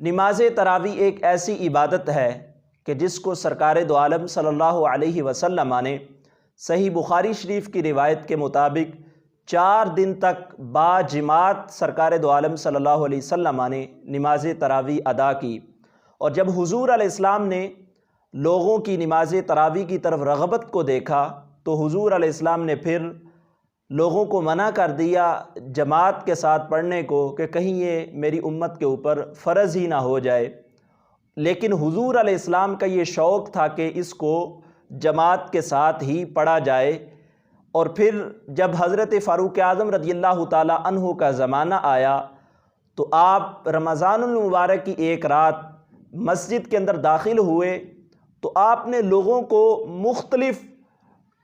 نماز تراویح ایک ایسی عبادت ہے کہ جس کو سرکار دو عالم صلی اللہ علیہ وسلم نے صحیح بخاری شریف کی روایت کے مطابق 4 دن تک باجماعت سرکار دو عالم صلی اللہ علیہ وسلم نے نماز تراویح ادا کی۔ اور جب حضور علیہ السلام نے لوگوں کی نماز تراویح کی طرف رغبت کو دیکھا تو حضور علیہ السلام نے پھر لوگوں کو منع کر دیا جماعت کے ساتھ پڑھنے کو کہ کہیں یہ میری امت کے اوپر فرض ہی نہ ہو جائے، لیکن حضور علیہ السلام کا یہ شوق تھا کہ اس کو جماعت کے ساتھ ہی پڑھا جائے۔ اور پھر جب حضرت فاروق اعظم رضی اللہ تعالی عنہ کا زمانہ آیا تو آپ رمضان المبارک کی ایک رات مسجد کے اندر داخل ہوئے تو آپ نے لوگوں کو مختلف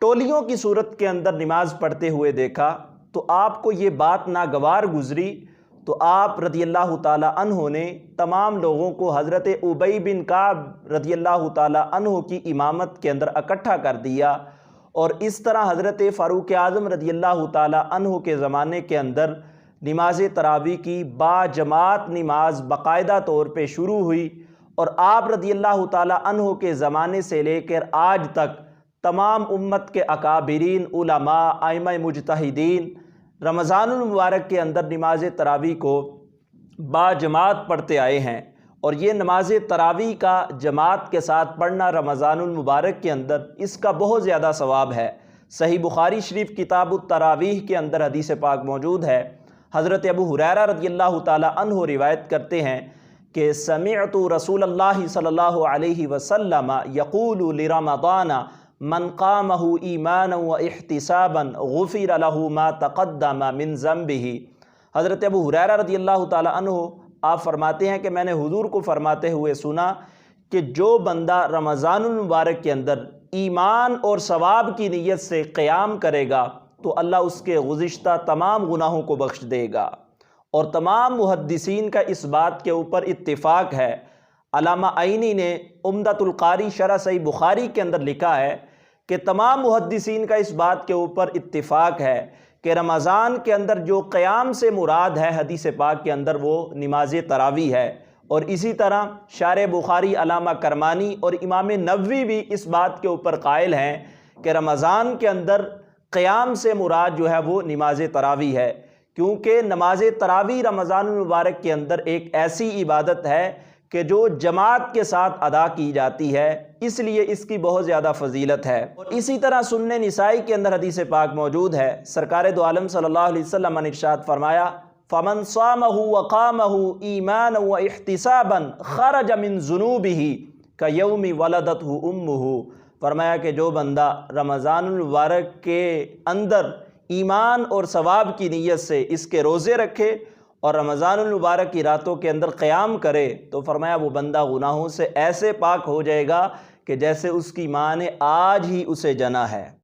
ٹولیوں کی صورت کے اندر نماز پڑھتے ہوئے دیکھا تو آپ کو یہ بات ناگوار گزری تو آپ رضی اللہ تعالی عنہ نے تمام لوگوں کو حضرت ابی بن کعب رضی اللہ تعالی عنہ کی امامت کے اندر اکٹھا کر دیا۔ اور اس طرح حضرت فاروق اعظم رضی اللہ تعالی عنہ کے زمانے کے اندر نماز تراویح کی باجماعت نماز باقاعدہ طور پہ شروع ہوئی، اور آپ رضی اللہ تعالی عنہ کے زمانے سے لے کر آج تک تمام امت کے اکابرین علماء ائمہ مجتہدین رمضان المبارک کے اندر نماز تراویح کو باجماعت پڑھتے آئے ہیں۔ اور یہ نماز تراویح کا جماعت کے ساتھ پڑھنا رمضان المبارک کے اندر اس کا بہت زیادہ ثواب ہے۔ صحیح بخاری شریف کتاب التراویح کے اندر حدیث پاک موجود ہے، حضرت ابو ہریرہ رضی اللہ تعالی عنہ روایت کرتے ہیں کہ سمعت رسول اللہ صلی اللہ علیہ وسلم یقول لرمضان من قامہ ایمانا و احتسابا غفر له ما تقدم من ذنبہ۔ حضرت ابو ہریرہ رضی اللہ تعالی عنہ آپ فرماتے ہیں کہ میں نے حضور کو فرماتے ہوئے سنا کہ جو بندہ رمضان المبارک کے اندر ایمان اور ثواب کی نیت سے قیام کرے گا تو اللہ اس کے گزشتہ تمام گناہوں کو بخش دے گا۔ اور تمام محدثین کا اس بات کے اوپر اتفاق ہے۔ علامہ عینی نے عمدۃ القاری شرح صحیح بخاری کے اندر لکھا ہے کہ تمام محدثین کا اس بات کے اوپر اتفاق ہے کہ رمضان کے اندر جو قیام سے مراد ہے حدیث پاک کے اندر وہ نماز تراویح ہے۔ اور اسی طرح شارح بخاری علامہ کرمانی اور امام نووی بھی اس بات کے اوپر قائل ہیں کہ رمضان کے اندر قیام سے مراد جو ہے وہ نماز تراویح ہے، کیونکہ نماز تراویح رمضان المبارک کے اندر ایک ایسی عبادت ہے کہ جو جماعت کے ساتھ ادا کی جاتی ہے، اس لیے اس کی بہت زیادہ فضیلت ہے۔ اور اسی طرح سنن نسائی کے اندر حدیث پاک موجود ہے، سرکار دو عالم صلی اللہ علیہ وسلم نے ارشاد فرمایا فَمَنْ صَامَهُ وَقَامَهُ إِيمَانًا وَاحْتِسَابًا خَرَجَ مِنْ ذُنُوبِهِ كَيَوْمِ وَلَدَتْهُ أُمُّهُ۔ فرمایا کہ جو بندہ رمضان المبارک کے اندر ایمان اور ثواب کی نیت سے اس کے روزے رکھے اور رمضان المبارک کی راتوں کے اندر قیام کرے تو فرمایا وہ بندہ گناہوں سے ایسے پاک ہو جائے گا کہ جیسے اس کی ماں نے آج ہی اسے جنا ہے۔